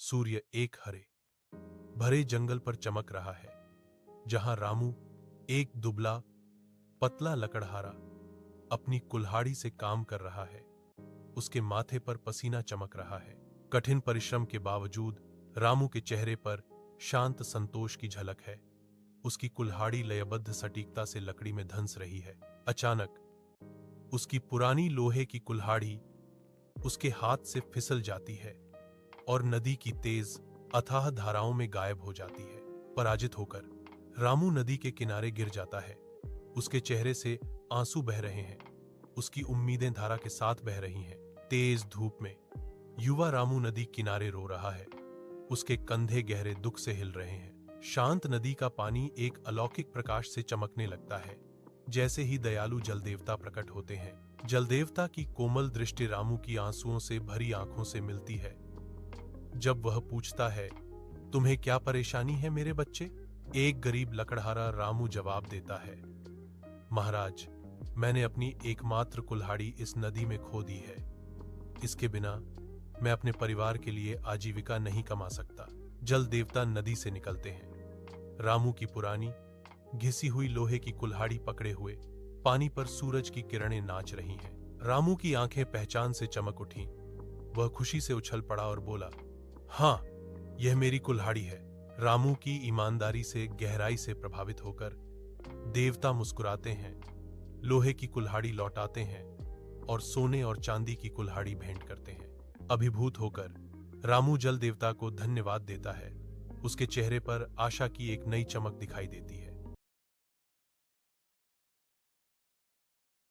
सूर्य एक हरे भरे जंगल पर चमक रहा है, जहां रामू, एक दुबला पतला लकड़हारा, अपनी कुल्हाड़ी से काम कर रहा है। उसके माथे पर पसीना चमक रहा है। कठिन परिश्रम के बावजूद रामू के चेहरे पर शांत संतोष की झलक है। उसकी कुल्हाड़ी लयबद्ध सटीकता से लकड़ी में धंस रही है। अचानक उसकी पुरानी लोहे की कुल्हाड़ी उसके हाथ से फिसल जाती है और नदी की तेज अथाह धाराओं में गायब हो जाती है। पराजित होकर रामू नदी के किनारे गिर जाता है। उसके चेहरे से आंसू बह रहे हैं। उसकी उम्मीदें धारा के साथ बह रही हैं। तेज धूप में युवा रामू नदी किनारे रो रहा है। उसके कंधे गहरे दुख से हिल रहे हैं। शांत नदी का पानी एक अलौकिक प्रकाश से चमकने लगता है। जैसे ही दयालु जलदेवता प्रकट होते हैं। जलदेवता की कोमल दृष्टि रामू की आंसुओं से भरी आंखों से मिलती है। जब वह पूछता है, तुम्हें क्या परेशानी है मेरे बच्चे? एक गरीब लकड़हारा रामू जवाब देता है, महाराज, मैंने अपनी एकमात्र कुल्हाड़ी इस नदी में खो दी है। इसके बिना मैं अपने परिवार के लिए आजीविका नहीं कमा सकता। जल देवता नदी से निकलते हैं। रामू की पुरानी घिसी हुई लोहे की कुल्हाड़ी पकड़े हुए पानी पर सूरज की किरणें नाच रही हैं। रामू की आंखें पहचान से चमक उठी। वह खुशी से उछल पड़ा और बोला, हाँ, यह मेरी कुल्हाड़ी है। रामू की ईमानदारी से गहराई से प्रभावित होकर देवता मुस्कुराते हैं, लोहे की कुल्हाड़ी लौटाते हैं और सोने और चांदी की कुल्हाड़ी भेंट करते हैं। अभिभूत होकर रामू जल देवता को धन्यवाद देता है। उसके चेहरे पर आशा की एक नई चमक दिखाई देती है।